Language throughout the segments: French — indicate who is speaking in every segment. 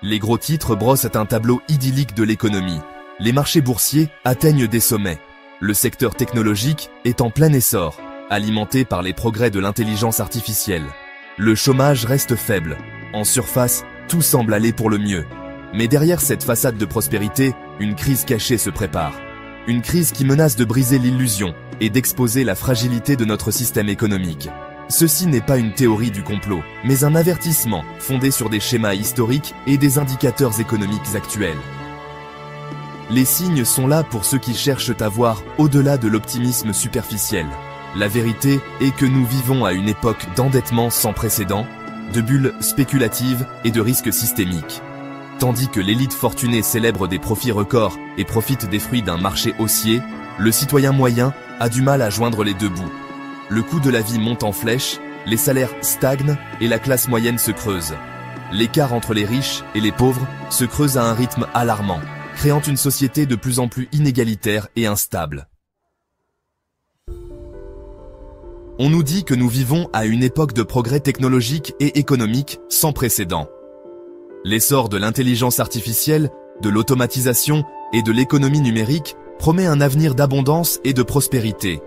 Speaker 1: Les gros titres brossent un tableau idyllique de l'économie. Les marchés boursiers atteignent des sommets. Le secteur technologique est en plein essor, alimenté par les progrès de l'intelligence artificielle. Le chômage reste faible. En surface, tout semble aller pour le mieux. Mais derrière cette façade de prospérité, une crise cachée se prépare. Une crise qui menace de briser l'illusion et d'exposer la fragilité de notre système économique. Ceci n'est pas une théorie du complot, mais un avertissement fondé sur des schémas historiques et des indicateurs économiques actuels. Les signes sont là pour ceux qui cherchent à voir au-delà de l'optimisme superficiel. La vérité est que nous vivons à une époque d'endettement sans précédent, de bulles spéculatives et de risques systémiques. Tandis que l'élite fortunée célèbre des profits records et profite des fruits d'un marché haussier, le citoyen moyen a du mal à joindre les deux bouts. Le coût de la vie monte en flèche, les salaires stagnent et la classe moyenne se creuse. L'écart entre les riches et les pauvres se creuse à un rythme alarmant, créant une société de plus en plus inégalitaire et instable. On nous dit que nous vivons à une époque de progrès technologique et économique sans précédent. L'essor de l'intelligence artificielle, de l'automatisation et de l'économie numérique promet un avenir d'abondance et de prospérité.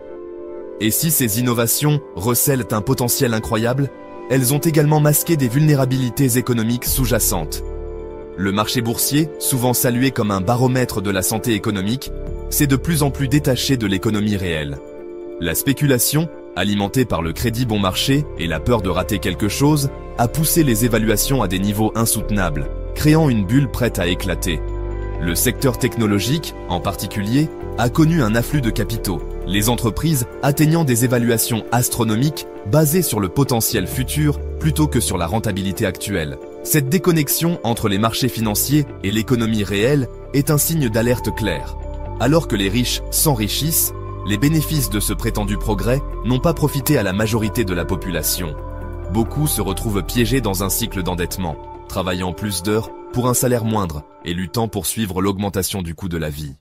Speaker 1: Et si ces innovations recèlent un potentiel incroyable, elles ont également masqué des vulnérabilités économiques sous-jacentes. Le marché boursier, souvent salué comme un baromètre de la santé économique, s'est de plus en plus détaché de l'économie réelle. La spéculation, alimentée par le crédit bon marché et la peur de rater quelque chose, a poussé les évaluations à des niveaux insoutenables, créant une bulle prête à éclater. Le secteur technologique, en particulier, a connu un afflux de capitaux, les entreprises atteignant des évaluations astronomiques basées sur le potentiel futur plutôt que sur la rentabilité actuelle. Cette déconnexion entre les marchés financiers et l'économie réelle est un signe d'alerte clair. Alors que les riches s'enrichissent, les bénéfices de ce prétendu progrès n'ont pas profité à la majorité de la population. Beaucoup se retrouvent piégés dans un cycle d'endettement, travaillant plus d'heures pour un salaire moindre et luttant pour suivre l'augmentation du coût de la vie.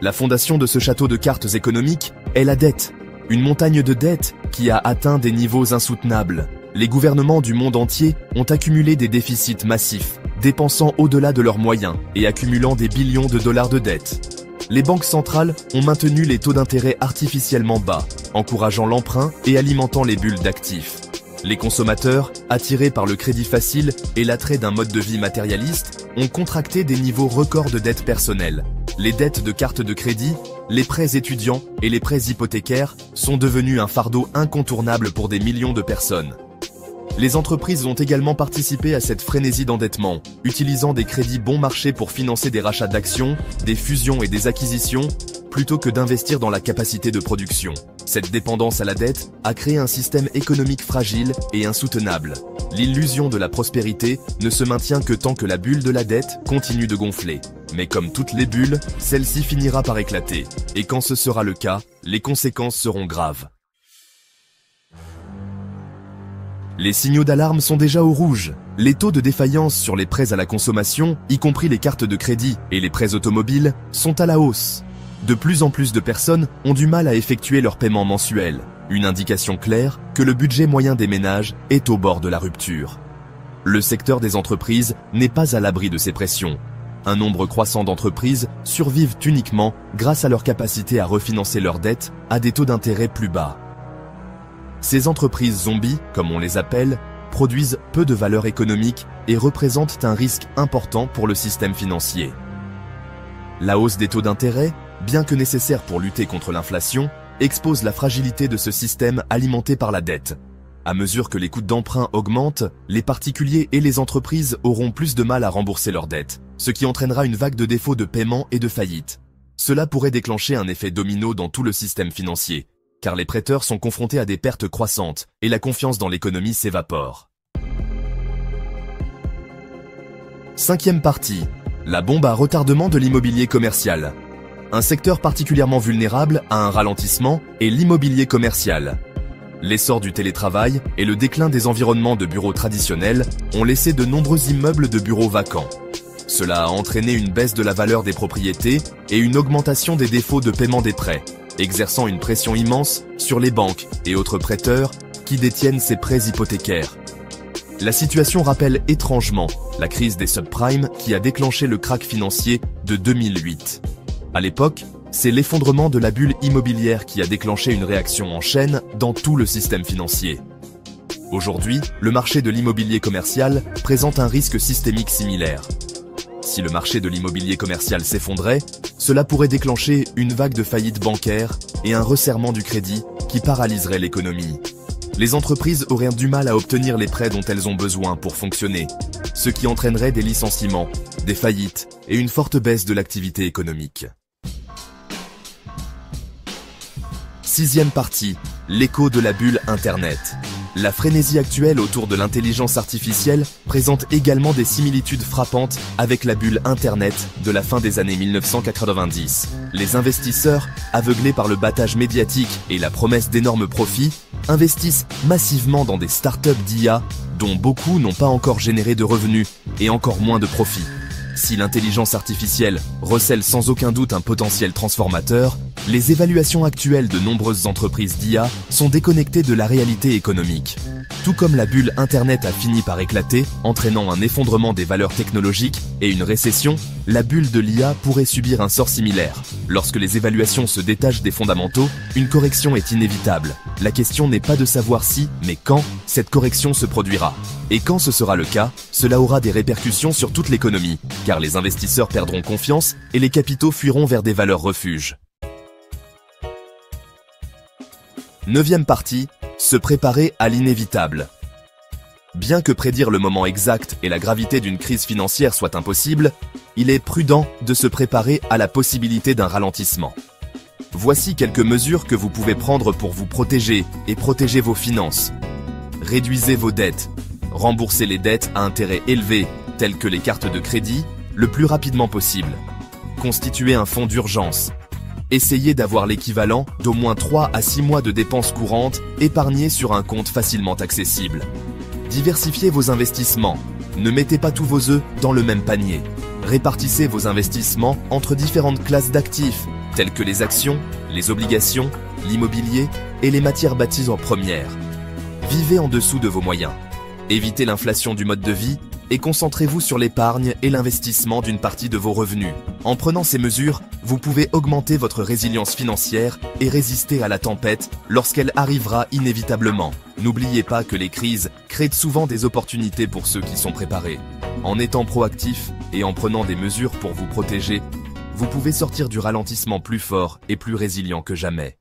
Speaker 1: La fondation de ce château de cartes économiques est la dette. Une montagne de dettes qui a atteint des niveaux insoutenables. Les gouvernements du monde entier ont accumulé des déficits massifs, dépensant au-delà de leurs moyens et accumulant des billions de dollars de dettes. Les banques centrales ont maintenu les taux d'intérêt artificiellement bas, encourageant l'emprunt et alimentant les bulles d'actifs. Les consommateurs, attirés par le crédit facile et l'attrait d'un mode de vie matérialiste, ont contracté des niveaux records de dettes personnelles. Les dettes de cartes de crédit, les prêts étudiants et les prêts hypothécaires sont devenus un fardeau incontournable pour des millions de personnes. Les entreprises ont également participé à cette frénésie d'endettement, utilisant des crédits bon marché pour financer des rachats d'actions, des fusions et des acquisitions, plutôt que d'investir dans la capacité de production. Cette dépendance à la dette a créé un système économique fragile et insoutenable. L'illusion de la prospérité ne se maintient que tant que la bulle de la dette continue de gonfler. Mais comme toutes les bulles, celle-ci finira par éclater. Et quand ce sera le cas, les conséquences seront graves. Les signaux d'alarme sont déjà au rouge. Les taux de défaillance sur les prêts à la consommation, y compris les cartes de crédit et les prêts automobiles, sont à la hausse. De plus en plus de personnes ont du mal à effectuer leurs paiements mensuels. Une indication claire que le budget moyen des ménages est au bord de la rupture. Le secteur des entreprises n'est pas à l'abri de ces pressions. Un nombre croissant d'entreprises survivent uniquement grâce à leur capacité à refinancer leurs dettes à des taux d'intérêt plus bas. Ces entreprises zombies, comme on les appelle, produisent peu de valeur économique et représentent un risque important pour le système financier. La hausse des taux d'intérêt, bien que nécessaire pour lutter contre l'inflation, expose la fragilité de ce système alimenté par la dette. À mesure que les coûts d'emprunt augmentent, les particuliers et les entreprises auront plus de mal à rembourser leurs dettes, ce qui entraînera une vague de défauts de paiement et de faillite. Cela pourrait déclencher un effet domino dans tout le système financier, car les prêteurs sont confrontés à des pertes croissantes et la confiance dans l'économie s'évapore. Cinquième partie, la bombe à retardement de l'immobilier commercial. Un secteur particulièrement vulnérable à un ralentissement est l'immobilier commercial. L'essor du télétravail et le déclin des environnements de bureaux traditionnels ont laissé de nombreux immeubles de bureaux vacants. Cela a entraîné une baisse de la valeur des propriétés et une augmentation des défauts de paiement des prêts, exerçant une pression immense sur les banques et autres prêteurs qui détiennent ces prêts hypothécaires. La situation rappelle étrangement la crise des subprimes qui a déclenché le krach financier de 2008. À l'époque, c'est l'effondrement de la bulle immobilière qui a déclenché une réaction en chaîne dans tout le système financier. Aujourd'hui, le marché de l'immobilier commercial présente un risque systémique similaire. Si le marché de l'immobilier commercial s'effondrait, cela pourrait déclencher une vague de faillites bancaires et un resserrement du crédit qui paralyserait l'économie. Les entreprises auraient du mal à obtenir les prêts dont elles ont besoin pour fonctionner, ce qui entraînerait des licenciements, des faillites et une forte baisse de l'activité économique. Sixième partie, l'écho de la bulle Internet. La frénésie actuelle autour de l'intelligence artificielle présente également des similitudes frappantes avec la bulle Internet de la fin des années 1990. Les investisseurs, aveuglés par le battage médiatique et la promesse d'énormes profits, investissent massivement dans des startups d'IA dont beaucoup n'ont pas encore généré de revenus et encore moins de profits. Si l'intelligence artificielle recèle sans aucun doute un potentiel transformateur, les évaluations actuelles de nombreuses entreprises d'IA sont déconnectées de la réalité économique. Tout comme la bulle Internet a fini par éclater, entraînant un effondrement des valeurs technologiques et une récession, la bulle de l'IA pourrait subir un sort similaire. Lorsque les évaluations se détachent des fondamentaux, une correction est inévitable. La question n'est pas de savoir si, mais quand, cette correction se produira. Et quand ce sera le cas, cela aura des répercussions sur toute l'économie, car les investisseurs perdront confiance et les capitaux fuiront vers des valeurs refuges. Neuvième partie, se préparer à l'inévitable. Bien que prédire le moment exact et la gravité d'une crise financière soit impossible, il est prudent de se préparer à la possibilité d'un ralentissement. Voici quelques mesures que vous pouvez prendre pour vous protéger et protéger vos finances. Réduisez vos dettes. Remboursez les dettes à intérêt élevé, telles que les cartes de crédit, le plus rapidement possible. Constituez un fonds d'urgence. Essayez d'avoir l'équivalent d'au moins 3 à 6 mois de dépenses courantes épargnées sur un compte facilement accessible. Diversifiez vos investissements. Ne mettez pas tous vos œufs dans le même panier. Répartissez vos investissements entre différentes classes d'actifs, telles que les actions, les obligations, l'immobilier et les matières bâties en première. Vivez en dessous de vos moyens. Évitez l'inflation du mode de vie et concentrez-vous sur l'épargne et l'investissement d'une partie de vos revenus. En prenant ces mesures, vous pouvez augmenter votre résilience financière et résister à la tempête lorsqu'elle arrivera inévitablement. N'oubliez pas que les crises créent souvent des opportunités pour ceux qui sont préparés. En étant proactif et en prenant des mesures pour vous protéger, vous pouvez sortir du ralentissement plus fort et plus résilient que jamais.